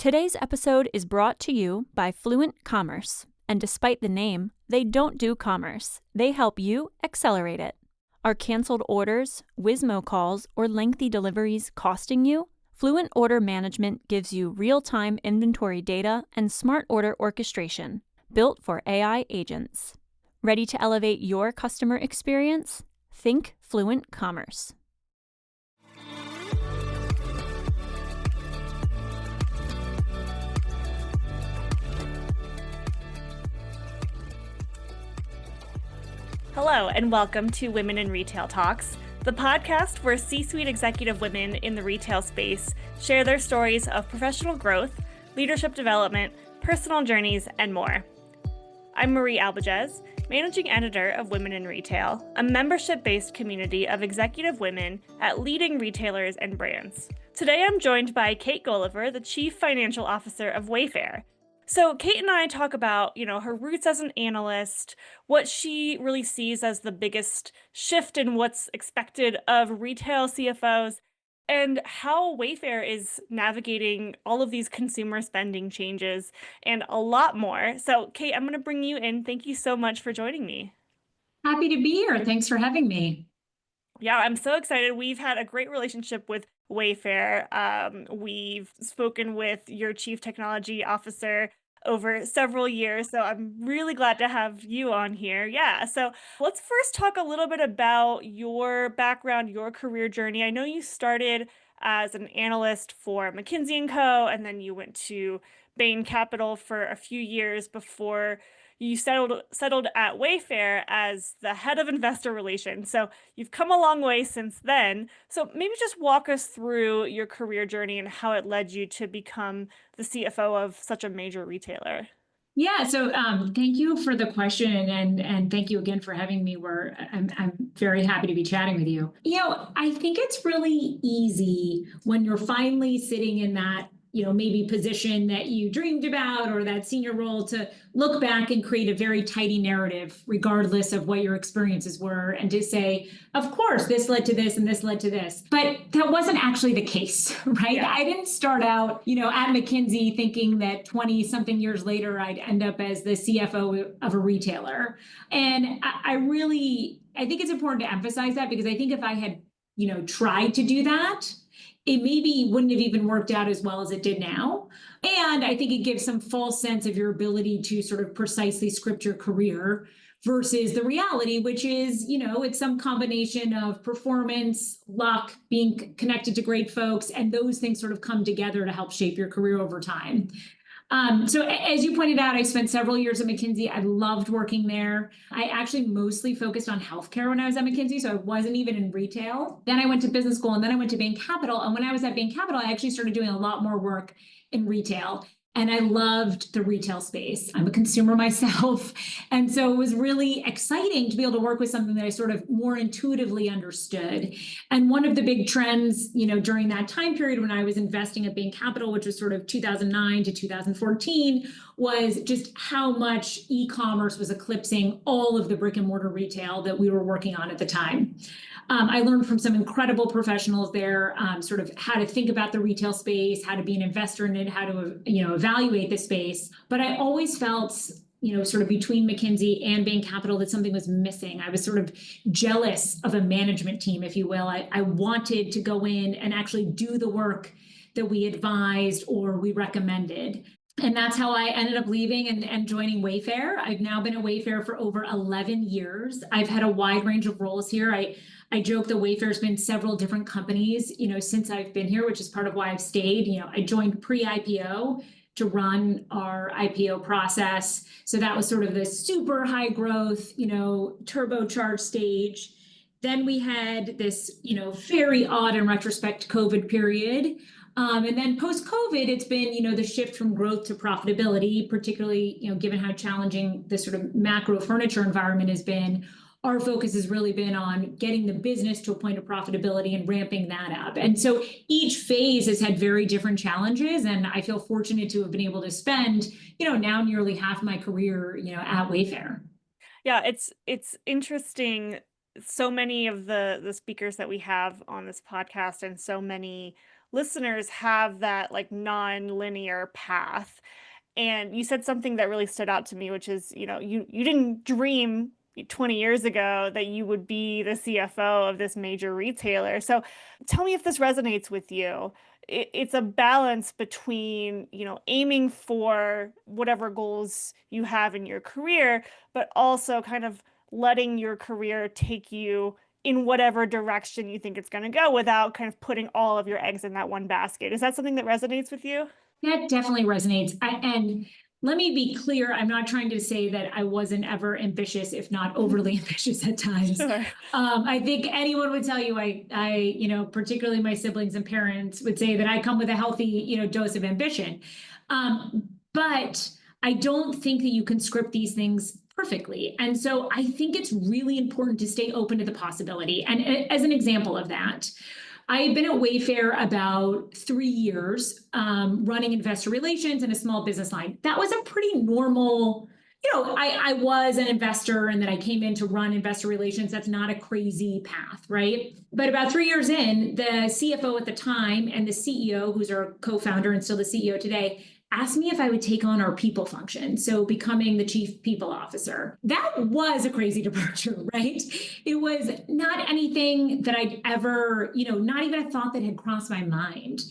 Today's episode is brought to you by Fluent Commerce, and despite the name, they don't do commerce. They help you accelerate it. Are canceled orders, Wizmo calls, or lengthy deliveries costing you? Fluent Order Management gives you real-time inventory data and smart order orchestration, built for AI agents. Ready to elevate your customer experience? Think Fluent Commerce. Hello, and welcome to Women in Retail Talks, the podcast where C-suite executive women in the retail space share their stories of professional growth, leadership development, personal journeys, and more. I'm Marie Albajez, managing editor of Women in Retail, a membership-based community of executive women at leading retailers and brands. Today I'm joined by Kate Gulliver, the Chief Financial Officer of Wayfair. So Kate and I talk about, her roots as an analyst, what she really sees as the biggest shift in what's expected of retail CFOs, and how Wayfair is navigating all of these consumer spending changes and a lot more. So Kate, I'm going to bring you in. Thank you so much for joining me. Happy to be here. Thanks for having me. Yeah, I'm so excited. We've had a great relationship with Wayfair. We've spoken with your chief technology officer over several years, so I'm really glad to have you on here. Yeah, so let's first talk a little bit about your background, your career journey. I know you started as an analyst for McKinsey & Co., and then you went to Bain Capital for a few years before you settled at Wayfair as the head of investor relations. So you've come a long way since then. So maybe just walk us through your career journey and how it led you to become the CFO of such a major retailer. Yeah, so thank you for the question, and thank you again for having me. I'm very happy to be chatting with you. I think it's really easy when you're finally sitting in that maybe position that you dreamed about or that senior role to look back and create a very tidy narrative, regardless of what your experiences were, and to say, of course, this led to this and this led to this. But that wasn't actually the case, right? Yeah. I didn't start out, at McKinsey thinking that 20 something years later, I'd end up as the CFO of a retailer. And I think it's important to emphasize that, because I think if I had, tried to do that, it maybe wouldn't have even worked out as well as it did now. And I think it gives some false sense of your ability to sort of precisely script your career versus the reality, which is, it's some combination of performance, luck, being connected to great folks, and those things sort of come together to help shape your career over time. So as you pointed out, I spent several years at McKinsey. I loved working there. I actually mostly focused on healthcare when I was at McKinsey, so I wasn't even in retail. Then I went to business school, and then I went to Bain Capital. And when I was at Bain Capital, I actually started doing a lot more work in retail. And I loved the retail space. I'm a consumer myself. And so it was really exciting to be able to work with something that I sort of more intuitively understood. And one of the big trends, during that time period when I was investing at Bain Capital, which was sort of 2009 to 2014, was just how much e-commerce was eclipsing all of the brick and mortar retail that we were working on at the time. I learned from some incredible professionals there, sort of how to think about the retail space, how to be an investor in it, how to, evaluate the space. But I always felt, sort of between McKinsey and Bain Capital, that something was missing. I was sort of jealous of a management team, if you will. I wanted to go in and actually do the work that we advised or we recommended. And that's how I ended up leaving and joining Wayfair. I've now been at Wayfair for over 11 years. I've had a wide range of roles here. I joke that Wayfair's been several different companies, since I've been here, which is part of why I've stayed. I joined pre-IPO to run our IPO process. So that was sort of the super high growth, turbocharged stage. Then we had this, very odd in retrospect COVID period. And then post-COVID, it's been, the shift from growth to profitability, particularly, given how challenging this sort of macro furniture environment has been. Our focus has really been on getting the business to a point of profitability and ramping that up. And so each phase has had very different challenges. And I feel fortunate to have been able to spend, now nearly half my career, at Wayfair. Yeah, it's interesting. So many of the speakers that we have on this podcast and so many listeners have that like non-linear path. And you said something that really stood out to me, which is, you didn't dream 20 years ago that you would be the CFO of this major retailer. So tell me if this resonates with you. It's a balance between, aiming for whatever goals you have in your career, but also kind of letting your career take you in whatever direction you think it's going to go without kind of putting all of your eggs in that one basket. Is that something that resonates with you? That definitely resonates. And let me be clear, I'm not trying to say that I wasn't ever ambitious, if not overly ambitious at times. Sure. I think anyone would tell you, particularly my siblings and parents would say that I come with a healthy, dose of ambition. But I don't think that you can script these things perfectly. And so I think it's really important to stay open to the possibility. And as an example of that, I had been at Wayfair about 3 years, running investor relations and a small business line. That was a pretty normal, I was an investor and then I came in to run investor relations. That's not a crazy path, right? But about 3 years in, the CFO at the time and the CEO, who's our co-founder and still the CEO today, asked me if I would take on our people function, so becoming the chief people officer. That was a crazy departure, right? It was not anything that I'd ever, not even a thought that had crossed my mind.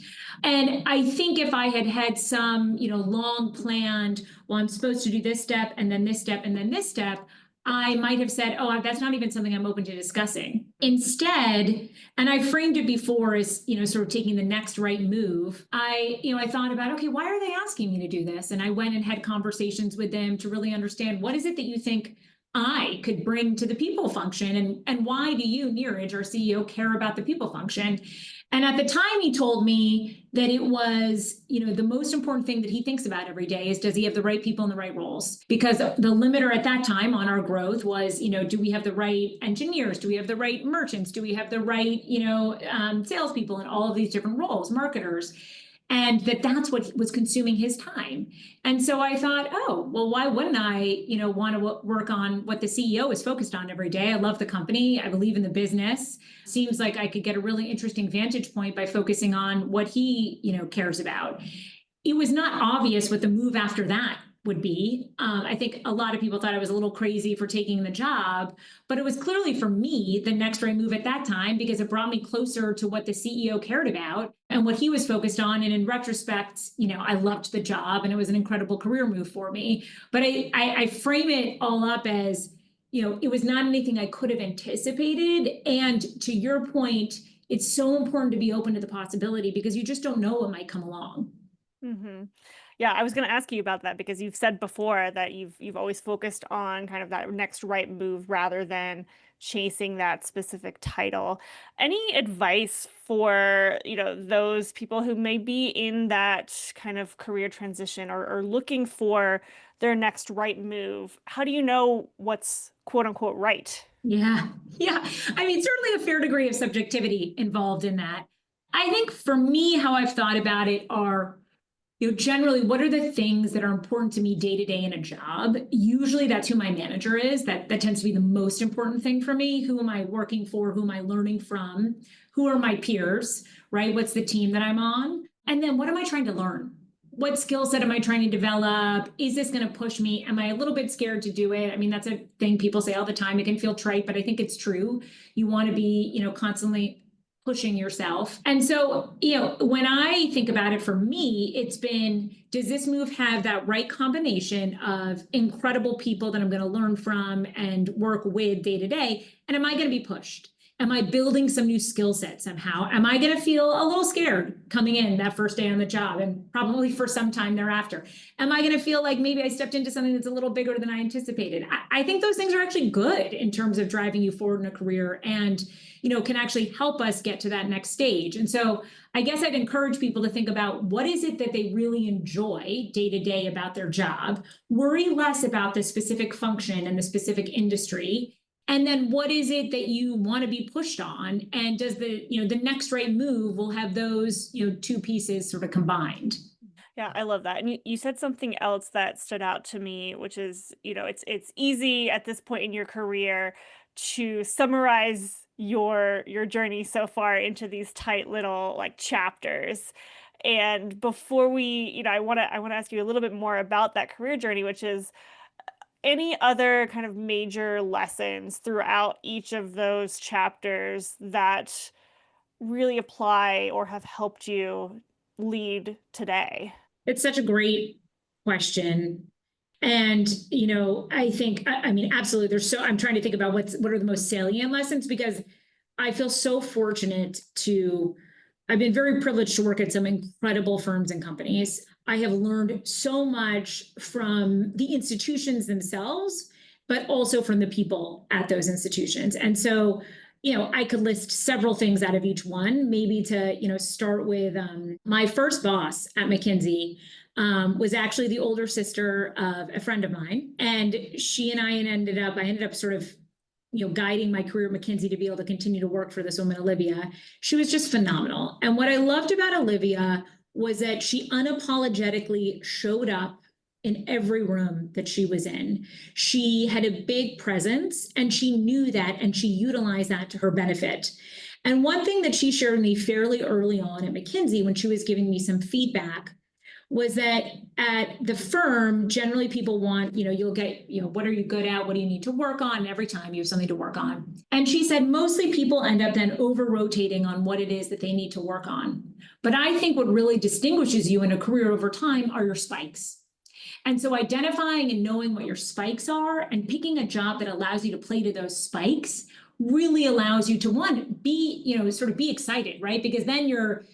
And I think if I had had some, long planned, well, I'm supposed to do this step and then this step and then this step, I might have said, oh, that's not even something I'm open to discussing. Instead, and I framed it before as, sort of taking the next right move, I thought about, okay, why are they asking me to do this? And I went and had conversations with them to really understand, what is it that you think I could bring to the people function? And why do you, Neeraj, our CEO, care about the people function? And at the time, he told me that it was, the most important thing that he thinks about every day is, does he have the right people in the right roles? Because the limiter at that time on our growth was, do we have the right engineers? Do we have the right merchants? Do we have the right, salespeople in all of these different roles, marketers? And that's what was consuming his time. And so I thought, oh, well, why wouldn't I, want to work on what the CEO is focused on every day? I love the company. I believe in the business. Seems like I could get a really interesting vantage point by focusing on what he, cares about. It was not obvious what the move after that would be. I think a lot of people thought I was a little crazy for taking the job, but it was clearly for me the next right move at that time, because it brought me closer to what the CEO cared about and what he was focused on. And in retrospect, I loved the job and it was an incredible career move for me. But I frame it all up as, it was not anything I could have anticipated. And to your point, it's so important to be open to the possibility, because you just don't know what might come along. Mm-hmm. Yeah, I was going to ask you about that, because you've said before that you've always focused on kind of that next right move rather than chasing that specific title. Any advice for, those people who may be in that kind of career transition, or looking for their next right move? How do you know what's quote unquote right? Yeah. I mean, certainly a fair degree of subjectivity involved in that. I think for me, how I've thought about it are, generally, what are the things that are important to me day to day in a job? Usually that's who my manager is. That tends to be the most important thing for me. Who am I working for? Who am I learning from? Who are my peers, right? What's the team that I'm on? And then what am I trying to learn? What skill set am I trying to develop? Is this going to push me? Am I a little bit scared to do it? I mean, that's a thing people say all the time. It can feel trite, but I think it's true. You want to be, constantly pushing yourself. And so, when I think about it, for me, it's been, does this move have that right combination of incredible people that I'm going to learn from and work with day to day? And am I going to be pushed? Am I building some new skill set somehow? Am I going to feel a little scared coming in that first day on the job, and probably for some time thereafter? Am I going to feel like maybe I stepped into something that's a little bigger than I anticipated? I think those things are actually good in terms of driving you forward in a career, and can actually help us get to that next stage. And so I guess I'd encourage people to think about, what is it that they really enjoy day to day about their job? Worry less about the specific function and the specific industry. And then what is it that you want to be pushed on? And does the next right move will have those, two pieces sort of combined? Yeah, I love that. And you said something else that stood out to me, which is, it's easy at this point in your career to summarize your journey so far into these tight little like chapters. And before we, I want to ask you a little bit more about that career journey, which is any other kind of major lessons throughout each of those chapters that really apply or have helped you lead today? It's such a great question. And, I think, I mean, absolutely. I'm trying to think about what are the most salient lessons, because I feel so fortunate I've been very privileged to work at some incredible firms and companies. I have learned so much from the institutions themselves, but also from the people at those institutions. And so, I could list several things out of each one, maybe to, start with my first boss at McKinsey. Was actually the older sister of a friend of mine. And she and I I ended up sort of, guiding my career at McKinsey to be able to continue to work for this woman, Olivia. She was just phenomenal. And what I loved about Olivia was that she unapologetically showed up in every room that she was in. She had a big presence, and she knew that, and she utilized that to her benefit. And one thing that she shared with me fairly early on at McKinsey, when she was giving me some feedback, was that at the firm, generally people want, you'll get, what are you good at? What do you need to work on? And every time you have something to work on. And she said, mostly people end up then over rotating on what it is that they need to work on. But I think what really distinguishes you in a career over time are your spikes. And so identifying and knowing what your spikes are and picking a job that allows you to play to those spikes really allows you to, one, be, sort of be excited, right? Because then you're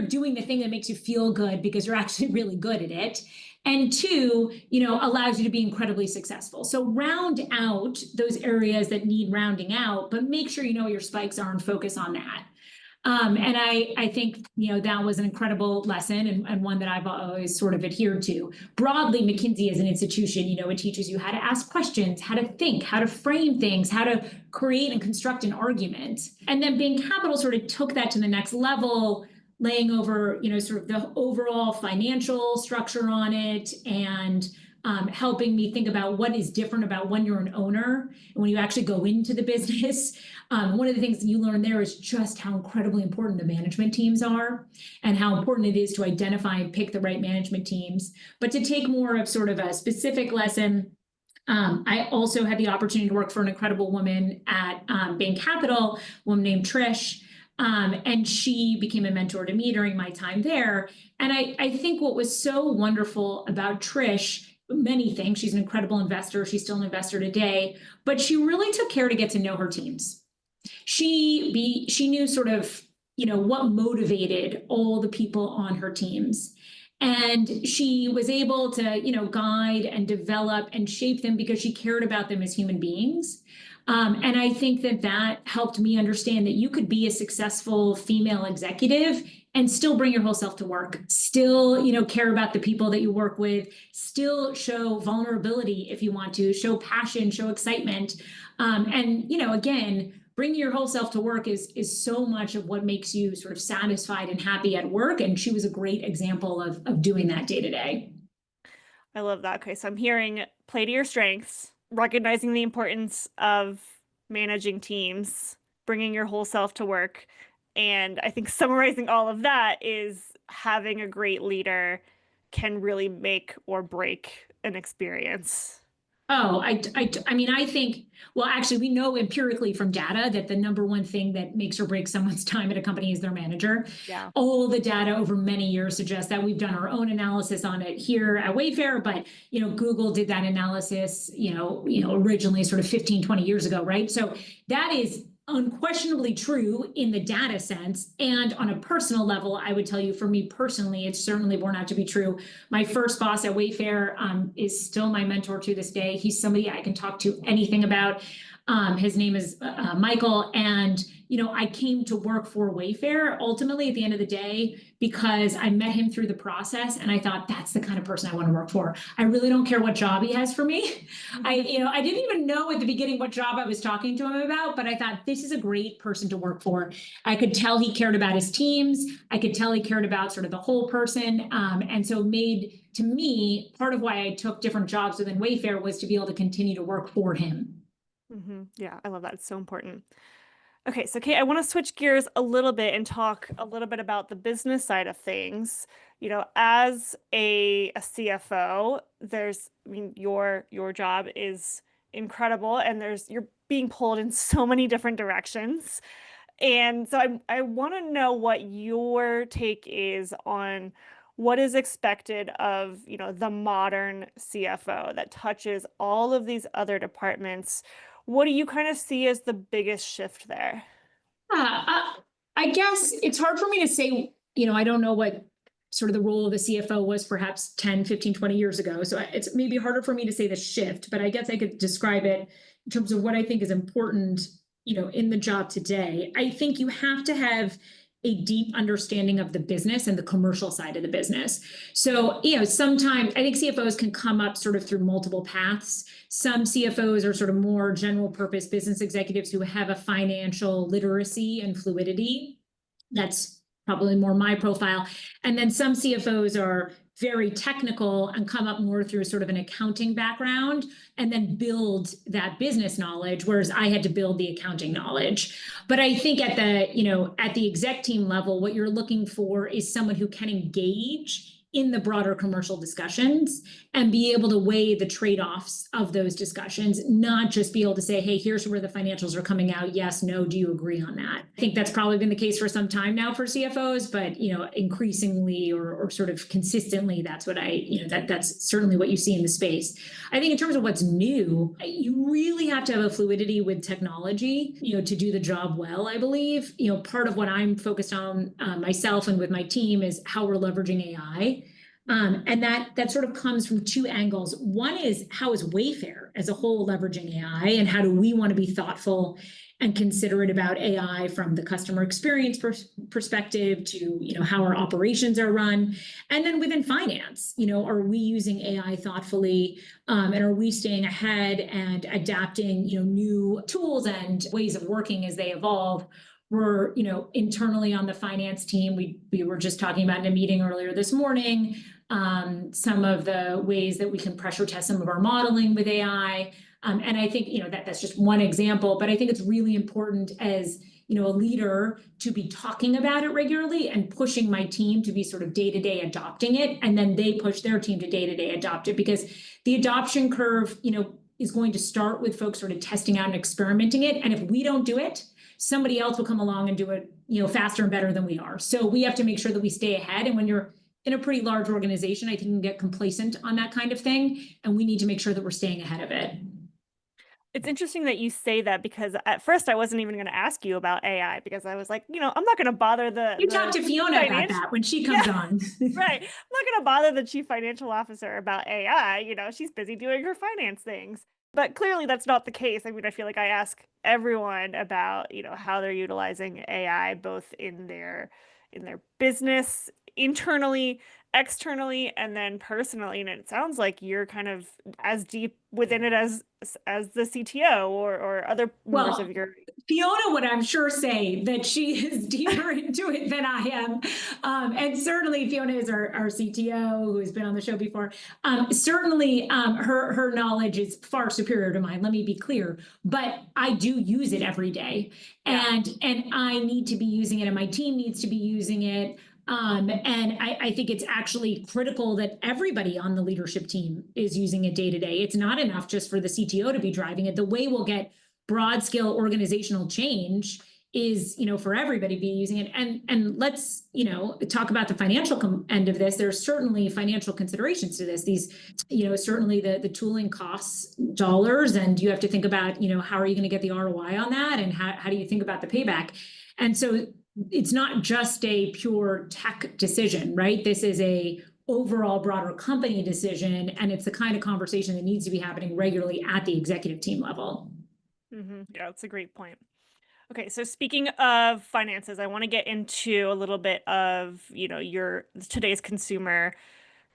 doing the thing that makes you feel good because you're actually really good at it. And two, allows you to be incredibly successful. So round out those areas that need rounding out, but make sure you know what your spikes are and focus on that. And I think, that was an incredible lesson, and one that I've always sort of adhered to. Broadly, McKinsey as an institution, it teaches you how to ask questions, how to think, how to frame things, how to create and construct an argument. And then Bain Capital sort of took that to the next level, laying over, sort of the overall financial structure on it, and helping me think about what is different about when you're an owner and when you actually go into the business. One of the things that you learn there is just how incredibly important the management teams are, and how important it is to identify and pick the right management teams. But to take more of sort of a specific lesson, I also had the opportunity to work for an incredible woman at Bain Capital, a woman named Trish. And she became a mentor to me during my time there. And I think what was so wonderful about Trish, many things, she's an incredible investor. She's still an investor today, but she really took care to get to know her teams. She knew sort of, what motivated all the people on her teams. And she was able to, guide and develop and shape them because she cared about them as human beings. And I think that helped me understand that you could be a successful female executive and still bring your whole self to work, still, care about the people that you work with, still show vulnerability if you want to, show passion, show excitement. And, again, bringing your whole self to work is so much of what makes you sort of satisfied and happy at work. And she was a great example of doing that day to day. I love that. Okay, so I'm hearing play to your strengths, recognizing the importance of managing teams, bringing your whole self to work. And I think summarizing all of that is having a great leader can really make or break an experience. Oh, I mean, I think, well, actually, we know empirically from data that the number one thing that makes or breaks someone's time at a company is their manager. Yeah. All the data over many years suggests that. We've done our own analysis on it here at Wayfair, but, Google did that analysis, originally sort of 15, 20 years ago, right? So that is unquestionably true in the data sense. And on a personal level, I would tell you, for me personally, it's certainly borne out to be true. My first boss at Wayfair is still my mentor to this day. He's somebody I can talk to anything about. His name is Michael. And, I came to work for Wayfair ultimately at the end of the day because I met him through the process and I thought that's the kind of person I want to work for. I really don't care what job he has for me. I didn't even know at the beginning what job I was talking to him about, but I thought this is a great person to work for. I could tell he cared about his teams. I could tell he cared about sort of the whole person. And so made, to me, part of why I took different jobs within Wayfair was to be able to continue to work for him. Yeah, I love that. It's so important. Okay, so Kate, I want to switch gears a little bit and talk a little bit about the business side of things. As a CFO, your job is incredible, and you're being pulled in so many different directions. And so I want to know what your take is on what is expected of, the modern CFO that touches all of these other departments. What do you kind of see as the biggest shift there? I guess it's hard for me to say, I don't know what sort of the role of the CFO was perhaps 10, 15, 20 years ago. So it's maybe harder for me to say the shift, but I guess I could describe it in terms of what I think is important, in the job today. I think you have to have a deep understanding of the business and the commercial side of the business. So, sometimes I think CFOs can come up sort of through multiple paths. Some CFOs are sort of more general purpose business executives who have a financial literacy and fluidity. That's probably more my profile. And then some CFOs are very technical and come up more through sort of an accounting background and then build that business knowledge, whereas I had to build the accounting knowledge. But I think at the exec team level, what you're looking for is someone who can engage in the broader commercial discussions and be able to weigh the trade-offs of those discussions, not just be able to say, hey, here's where the financials are coming out. Yes, no, do you agree on that? I think that's probably been the case for some time now for CFOs, but increasingly or sort of consistently, that's what that's certainly what you see in the space. I think in terms of what's new, you really have to have a fluidity with technology, to do the job well, I believe. Part of what I'm focused on myself and with my team is how we're leveraging AI. And that sort of comes from two angles. One is, how is Wayfair as a whole leveraging AI, and how do we want to be thoughtful and considerate about AI from the customer experience perspective to how our operations are run, and then within finance, are we using AI thoughtfully, and are we staying ahead and adapting new tools and ways of working as they evolve. We're, internally on the finance team, we were just talking about in a meeting earlier this morning, some of the ways that we can pressure test some of our modeling with AI. And I think, that's just one example, but I think it's really important as, a leader to be talking about it regularly and pushing my team to be sort of day-to-day adopting it. And then they push their team to day-to-day adopt it, because the adoption curve, is going to start with folks sort of testing out and experimenting it. And if we don't do it, somebody else will come along and do it, faster and better than we are. So we have to make sure that we stay ahead. And when you're in a pretty large organization, I think you can get complacent on that kind of thing. And we need to make sure that we're staying ahead of it. It's interesting that you say that, because at first I wasn't even going to ask you about AI, because I was like, I'm not going to bother You talk to Fiona about that when she comes on. Right. I'm not going to bother the chief financial officer about AI. She's busy doing her finance things. But clearly that's not the case. I mean, I feel like I ask everyone about, how they're utilizing AI, both in their business, internally, externally, and then personally. And it sounds like you're kind of as deep within it as the CTO or other members of your. Fiona would, I'm sure, say that she is deeper into it than I am. And certainly Fiona is our CTO, who's been on the show before. Certainly her knowledge is far superior to mine, let me be clear, but I do use it every day. Yeah. And I need to be using it, and my team needs to be using it. And I think it's actually critical that everybody on the leadership team is using it day to day. It's not enough just for the CTO to be driving it. The way we'll get broad scale organizational change is, for everybody be using it. And let's, talk about the financial end of this. There's certainly financial considerations to this. These, certainly the tooling costs dollars, and you have to think about, how are you going to get the ROI on that? And how do you think about the payback? And so it's not just a pure tech decision, right? This is a overall broader company decision, and it's the kind of conversation that needs to be happening regularly at the executive team level. Yeah, that's a great point. Okay, so speaking of finances, I want to get into a little bit of, your today's consumer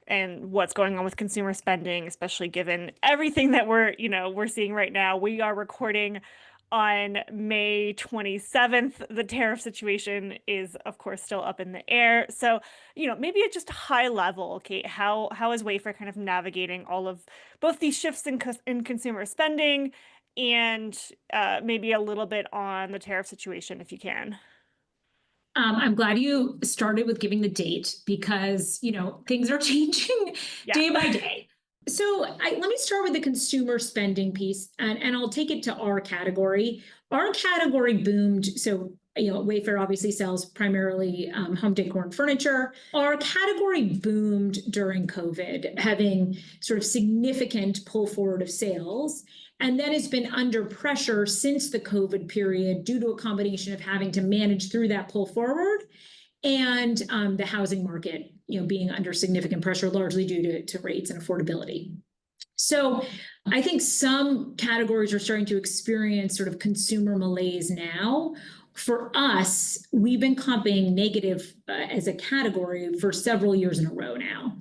and what's going on with consumer spending, especially given everything that we're seeing right now. We are recording on May 27th. The tariff situation is, of course, still up in the air. So, maybe at just a high level, Kate, how is Wayfair kind of navigating all of both these shifts in consumer spending and maybe a little bit on the tariff situation, if you can? I'm glad you started with giving the date because, things are changing Yeah. day by day. So let me start with the consumer spending piece, and I'll take it to our category. Our category boomed. So, Wayfair obviously sells primarily home decor and furniture. Our category boomed during COVID, having sort of significant pull forward of sales. And then it's been under pressure since the COVID period due to a combination of having to manage through that pull forward and the housing market, being under significant pressure, largely due to rates and affordability. So I think some categories are starting to experience sort of consumer malaise now. For us, we've been comping negative as a category for several years in a row now.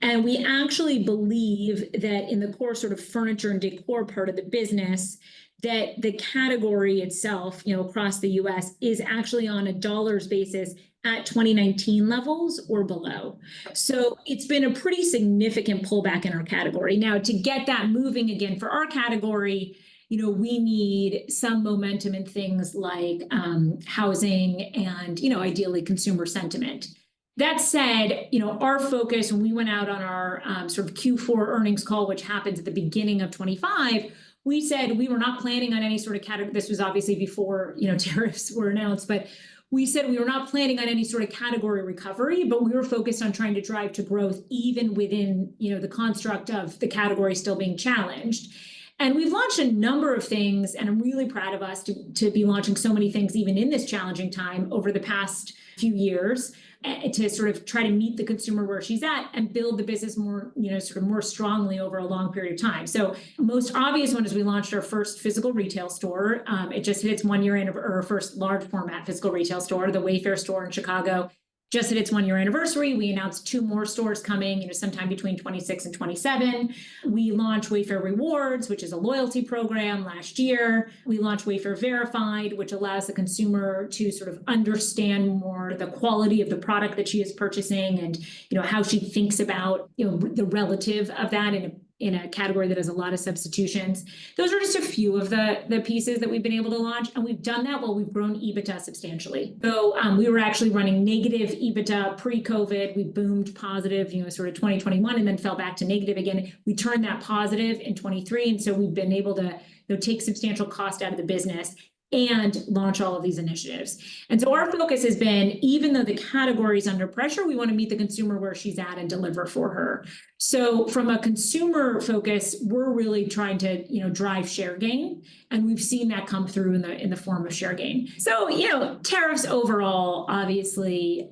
And we actually believe that in the core sort of furniture and decor part of the business, that the category itself, across the US is actually on a dollars basis at 2019 levels or below. So it's been a pretty significant pullback in our category. Now, to get that moving again for our category, we need some momentum in things like housing and, ideally consumer sentiment. That said, our focus when we went out on our sort of Q4 earnings call, which happens at the beginning of 25, we said we were not planning on any sort of category. This was obviously before, tariffs were announced, but we said we were not planning on any sort of category recovery, but we were focused on trying to drive to growth even within, the construct of the category still being challenged. And we've launched a number of things, and I'm really proud of us to be launching so many things even in this challenging time over the past few years to sort of try to meet the consumer where she's at and build the business more, sort of more strongly over a long period of time. So most obvious one is we launched our first physical retail store. It just hit its 1 year anniversary, our first large format physical retail store, the Wayfair store in Chicago. Just hit its 1 year anniversary. We announced 2 more stores coming, sometime between 26 and 27. We launched Wayfair Rewards, which is a loyalty program last year. We launched Wayfair Verified, which allows the consumer to sort of understand more the quality of the product that she is purchasing and, how she thinks about, the relative of that in a category that has a lot of substitutions. Those are just a few of the pieces that we've been able to launch. And we've done that while we've grown EBITDA substantially. So we were actually running negative EBITDA pre-COVID. We boomed positive, sort of 2021 and then fell back to negative again. We turned that positive in 23. And so we've been able to take substantial cost out of the business and launch all of these initiatives. And so our focus has been, even though the category is under pressure, we want to meet the consumer where she's at and deliver for her. So from a consumer focus, we're really trying to, drive share gain. And we've seen that come through in the form of share gain. So, tariffs overall, obviously,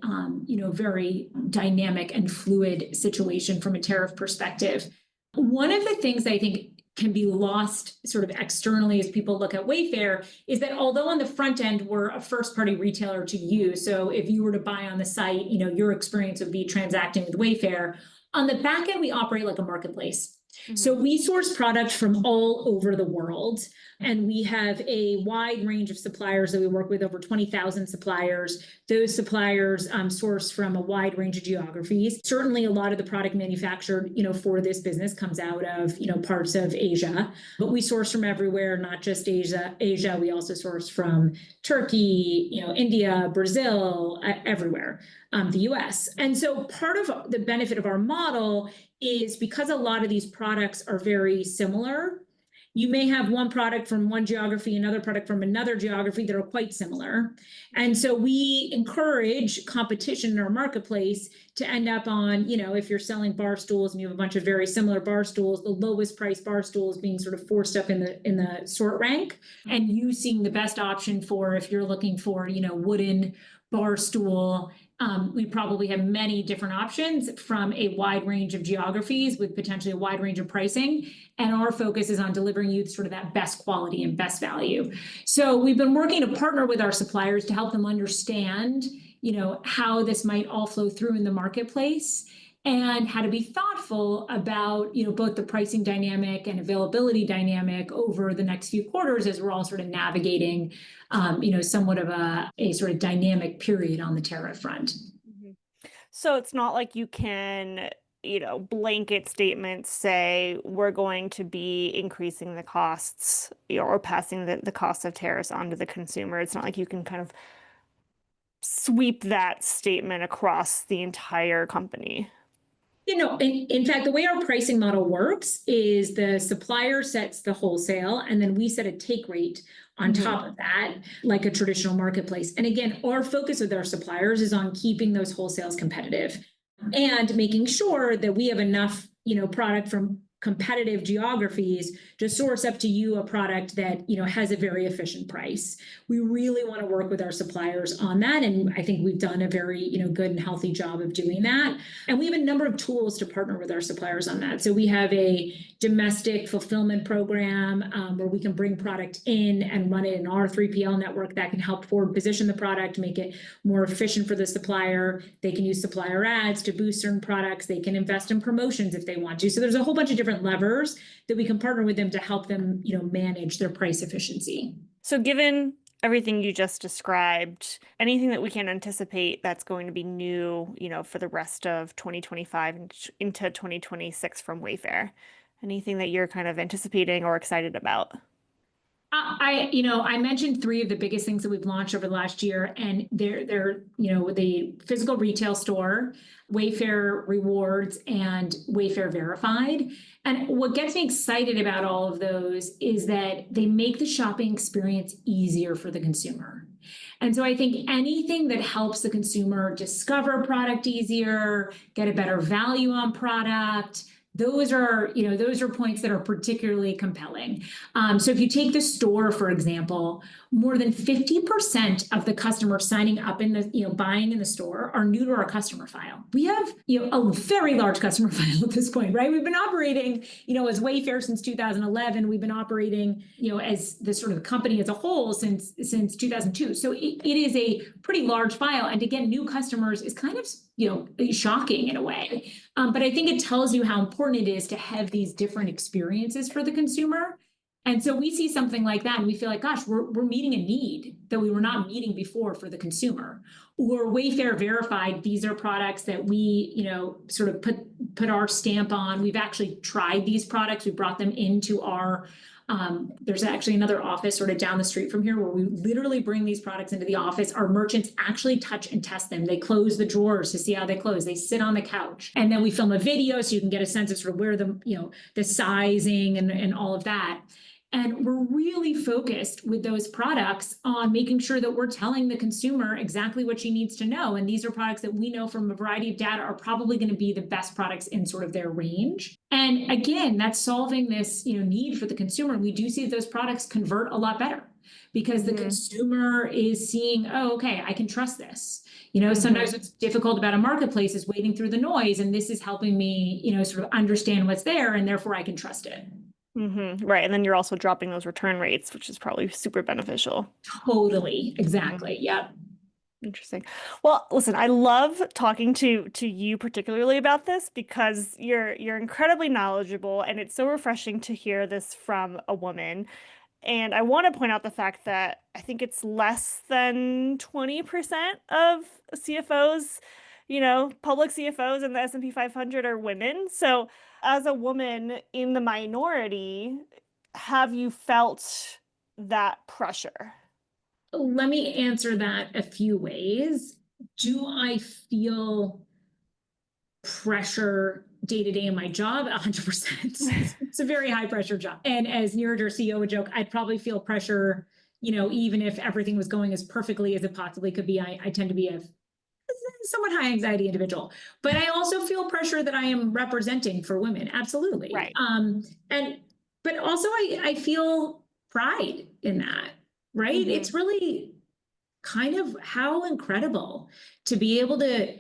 very dynamic and fluid situation from a tariff perspective. One of the things I think can be lost sort of externally as people look at Wayfair is that although on the front end we're a first party retailer to you, so if you were to buy on the site, your experience would be transacting with Wayfair. On the back end, we operate like a marketplace. Mm-hmm. So we source product from all over the world, and we have a wide range of suppliers that we work with, over 20,000 suppliers. Those suppliers source from a wide range of geographies. Certainly a lot of the product manufactured, for this business comes out of, parts of Asia, but we source from everywhere, not just Asia. We also source from Turkey, India, Brazil, everywhere, the US. And so part of the benefit of our model is because a lot of these products are very similar. You may have one product from one geography, another product from another geography that are quite similar. And so we encourage competition in our marketplace to end up on, if you're selling bar stools and you have a bunch of very similar bar stools, the lowest price bar stools being sort of forced up in the sort rank, and you seeing the best option for if you're looking for, wooden bar stool we probably have many different options from a wide range of geographies with potentially a wide range of pricing. And our focus is on delivering you sort of that best quality and best value. So we've been working to partner with our suppliers to help them understand, how this might all flow through in the marketplace, and how to be thoughtful about, both the pricing dynamic and availability dynamic over the next few quarters as we're all sort of navigating, somewhat of a sort of dynamic period on the tariff front. So it's not like you can, blanket statements say we're going to be increasing the costs, or passing the cost of tariffs onto the consumer. It's not like you can kind of sweep that statement across the entire company. In fact, the way our pricing model works is the supplier sets the wholesale, and then we set a take rate on top of that, like a traditional marketplace. And again, our focus with our suppliers is on keeping those wholesales competitive and making sure that we have enough, product from competitive geographies to source up to you a product that, has a very efficient price. We really want to work with our suppliers on that. And I think we've done a very, good and healthy job of doing that. And we have a number of tools to partner with our suppliers on that. So we have a domestic fulfillment program where we can bring product in and run it in our 3PL network that can help forward position the product, make it more efficient for the supplier. They can use supplier ads to boost certain products. They can invest in promotions if they want to. So there's a whole bunch of different levers that we can partner with them to help them, manage their price efficiency. So given everything you just described, anything that we can anticipate that's going to be new, for the rest of 2025 and into 2026 from Wayfair? Anything that you're kind of anticipating or excited about? I mentioned three of the biggest things that we've launched over the last year, and they're the physical retail store, Wayfair Rewards, and Wayfair Verified. And what gets me excited about all of those is that they make the shopping experience easier for the consumer. And so I think anything that helps the consumer discover product easier, get a better value on product, those are points that are particularly compelling. So if you take the store, for example, more than 50% of the customers signing up in the, buying in the store are new to our customer file. We have, a very large customer file at this point, right? We've been operating, as Wayfair since 2011. We've been operating, as the sort of company as a whole since 2002. So it is a pretty large file. And again, new customers is kind of, shocking in a way. But I think it tells you how important it is to have these different experiences for the consumer. And so we see something like that and we feel like, gosh, we're meeting a need that we were not meeting before for the consumer. Or Wayfair Verified, these are products that we, sort of put our stamp on. We've actually tried these products. We brought them into our there's actually another office sort of down the street from here where we literally bring these products into the office. Our merchants actually touch and test them. They close the drawers to see how they close. They sit on the couch. And then we film a video so you can get a sense of sort of where the sizing and all of that. And we're really focused with those products on making sure that we're telling the consumer exactly what she needs to know. And these are products that we know from a variety of data are probably going to be the best products in sort of their range. And again, that's solving this, need for the consumer. We do see those products convert a lot better because the consumer is seeing, oh, okay, I can trust this. Sometimes what's difficult about a marketplace is wading through the noise, and this is helping me, sort of understand what's there, and therefore I can trust it. Right. And then you're also dropping those return rates, which is probably super beneficial. Totally. Exactly. Yep. Interesting. Well, listen, I love talking to you particularly about this because you're incredibly knowledgeable, and it's so refreshing to hear this from a woman. And I want to point out the fact that I think it's less than 20% of CFOs, public CFOs in the S&P 500 are women. So as a woman in the minority, have you felt that pressure? Let me answer that a few ways. Do I feel pressure day to day in my job? 100%. It's a very high pressure job. And as Neeraj, our CEO, would joke, I'd probably feel pressure, even if everything was going as perfectly as it possibly could be. I tend to be a somewhat high anxiety individual, but I also feel pressure that I am representing for women. Absolutely. Right. But also I feel pride in that, right? It's really, kind of how incredible to be able to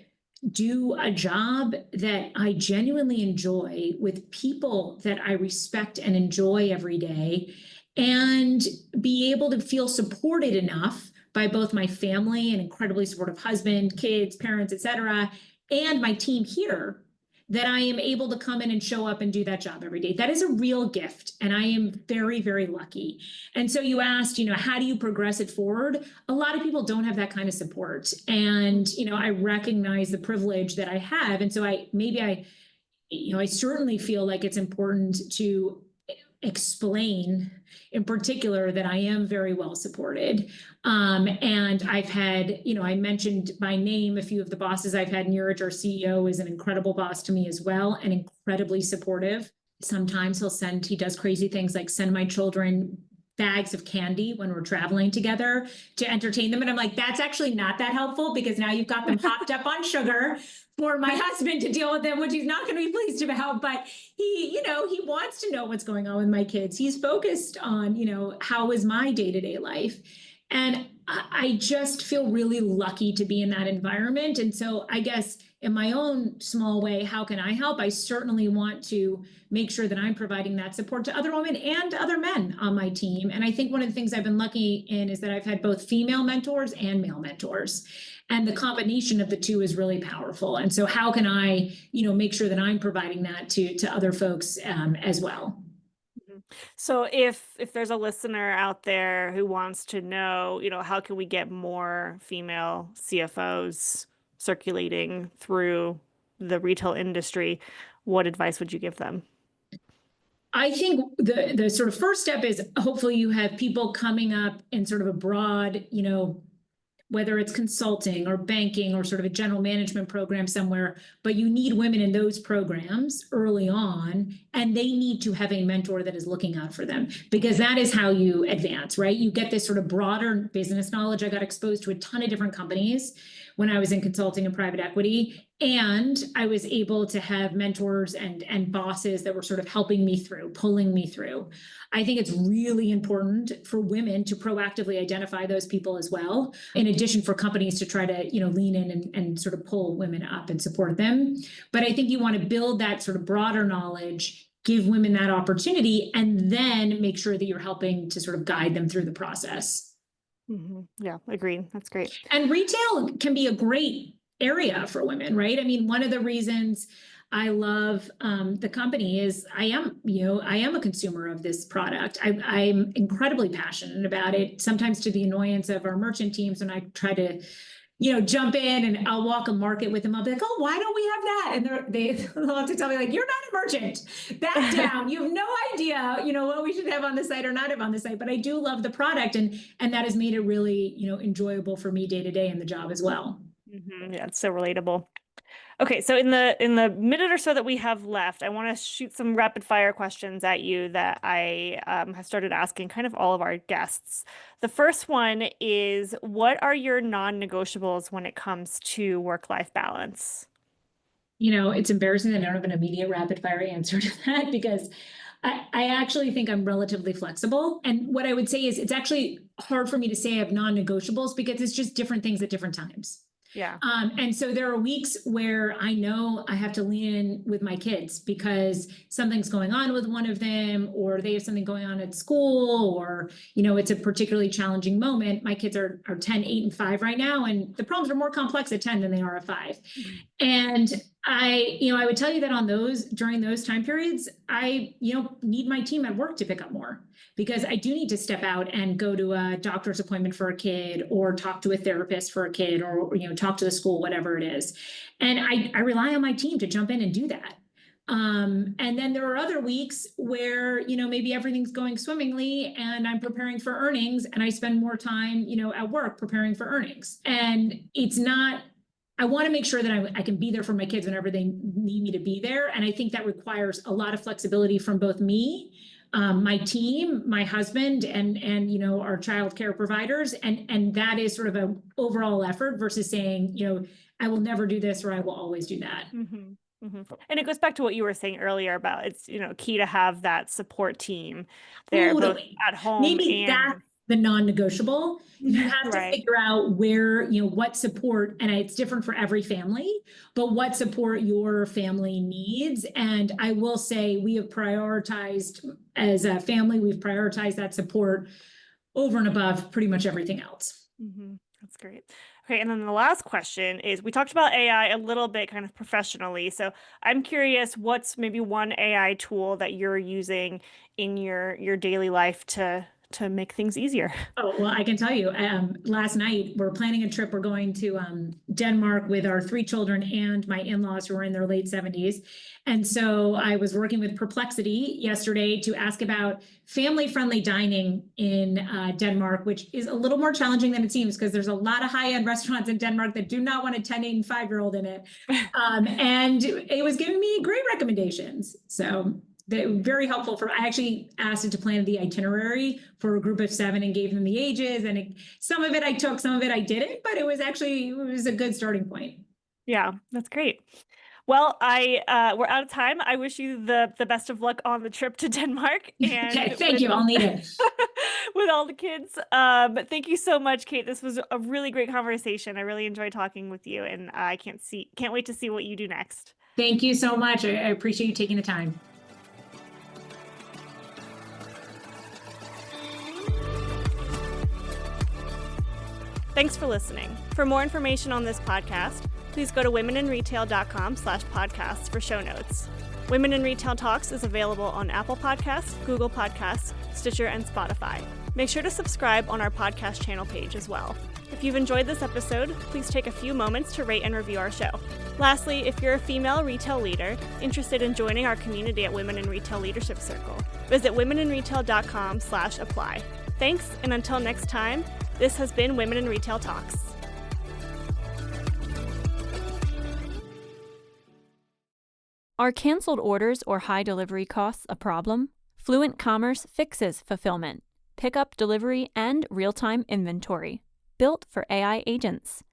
do a job that I genuinely enjoy with people that I respect and enjoy every day, and be able to feel supported enough by both my family, an incredibly supportive husband, kids, parents, etc., and my team here, that I am able to come in and show up and do that job every day. That is a real gift, and I am very, very lucky. And so you asked, how do you progress it forward? A lot of people don't have that kind of support, and I recognize the privilege that I have, and so I certainly feel like it's important to explain in particular that I am very well supported. And I've had, I mentioned by name a few of the bosses I've had. Neeraj, our CEO, is an incredible boss to me as well, and incredibly supportive. Sometimes he does crazy things like send my children bags of candy when we're traveling together to entertain them. And I'm like, that's actually not that helpful, because now you've got them hopped up on sugar for my husband to deal with them, which he's not going to be pleased about. But he wants to know what's going on with my kids. He's focused on, how is my day-to-day life. And I just feel really lucky to be in that environment. And so I guess in my own small way, how can I help? I certainly want to make sure that I'm providing that support to other women and other men on my team. And I think one of the things I've been lucky in is that I've had both female mentors and male mentors. And the combination of the two is really powerful. And so how can I, make sure that I'm providing that to other folks as well? So if there's a listener out there who wants to know, how can we get more female CFOs circulating through the retail industry, what advice would you give them? I think the sort of first step is hopefully you have people coming up in sort of a broad, whether it's consulting or banking or sort of a general management program somewhere, but you need women in those programs early on, and they need to have a mentor that is looking out for them, because that is how you advance, right? You get this sort of broader business knowledge. I got exposed to a ton of different companies when I was in consulting and private equity, and I was able to have mentors and bosses that were sort of helping me through, pulling me through. I think it's really important for women to proactively identify those people as well, in addition for companies to try to, lean in and sort of pull women up and support them. But I think you want to build that sort of broader knowledge, give women that opportunity, and then make sure that you're helping to sort of guide them through the process. Mm-hmm. Yeah, agreed. That's great. And retail can be a great area for women, right? I mean, one of the reasons I love the company is I am a consumer of this product. I'm incredibly passionate about it, sometimes to the annoyance of our merchant teams when I try to, jump in and I'll walk a market with them. I'll be like, oh, why don't we have that? And they'll have to tell me, like, you're not a merchant. Back down. You have no idea, what we should have on the site or not have on the site. But I do love the product, and that has made it really, enjoyable for me day to day in the job as well. Mm-hmm. Yeah, it's so relatable. Okay, so in the minute or so that we have left, I want to shoot some rapid fire questions at you that I have started asking kind of all of our guests. The first one is, what are your non-negotiables when it comes to work-life balance? It's embarrassing that I don't have an immediate rapid fire answer to that, because I actually think I'm relatively flexible. And what I would say is it's actually hard for me to say I have non-negotiables, because it's just different things at different times. Yeah. And so there are weeks where I know I have to lean in with my kids because something's going on with one of them, or they have something going on at school, or, it's a particularly challenging moment. My kids are 10, 8, and 5 right now, and the problems are more complex at 10 than they are at 5. Mm-hmm. And I would tell you that during those time periods, I, need my team at work to pick up more, because I do need to step out and go to a doctor's appointment for a kid, or talk to a therapist for a kid, or, talk to the school, whatever it is. And I rely on my team to jump in and do that. And then there are other weeks where, maybe everything's going swimmingly and I'm preparing for earnings, and I spend more time, at work preparing for earnings. And I want to make sure that I can be there for my kids whenever they need me to be there. And I think that requires a lot of flexibility from both me, my team, my husband, and our child care providers. And that is sort of an overall effort versus saying, I will never do this, or I will always do that. Mm-hmm. Mm-hmm. And it goes back to what you were saying earlier about it's, key to have that support team there, Totally. both at home Maybe and the non-negotiable. You have to Right. figure out where, what support, and it's different for every family, but what support your family needs. And I will say we have prioritized, as a family, we've prioritized that support over and above pretty much everything else. That's great. Okay, and then the last question is, we talked about AI a little bit kind of professionally. So I'm curious, what's maybe one AI tool that you're using in your daily life to make things easier? Oh, well, I can tell you, last night we're planning a trip. We're going to Denmark with our 3 children and my in-laws who are in their late 70s. And so I was working with Perplexity yesterday to ask about family-friendly dining in Denmark, which is a little more challenging than it seems because there's a lot of high-end restaurants in Denmark that do not want a 10, 8, and 5-year-old in it. And it was giving me great recommendations. So very helpful I actually asked it to plan the itinerary for a group of 7 and gave them the ages, and some of it I took, some of it I didn't, but it was a good starting point. Yeah, that's great. Well, we're out of time. I wish you the best of luck on the trip to Denmark. And Okay, thank you. I'll need it. with all the kids. Thank you so much, Kate. This was a really great conversation. I really enjoyed talking with you, and I can't wait to see what you do next. Thank you so much. I appreciate you taking the time. Thanks for listening. For more information on this podcast, please go to womeninretail.com/podcasts for show notes. Women in Retail Talks is available on Apple Podcasts, Google Podcasts, Stitcher, and Spotify. Make sure to subscribe on our podcast channel page as well. If you've enjoyed this episode, please take a few moments to rate and review our show. Lastly, if you're a female retail leader interested in joining our community at Women in Retail Leadership Circle, visit womeninretail.com/apply. Thanks, and until next time, this has been Women in Retail Talks. Are canceled orders or high delivery costs a problem? Fluent Commerce fixes fulfillment, pickup, delivery, and real-time inventory. Built for AI agents.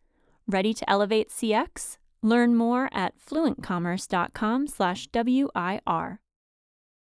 Ready to elevate CX? Learn more at fluentcommerce.com/WIR.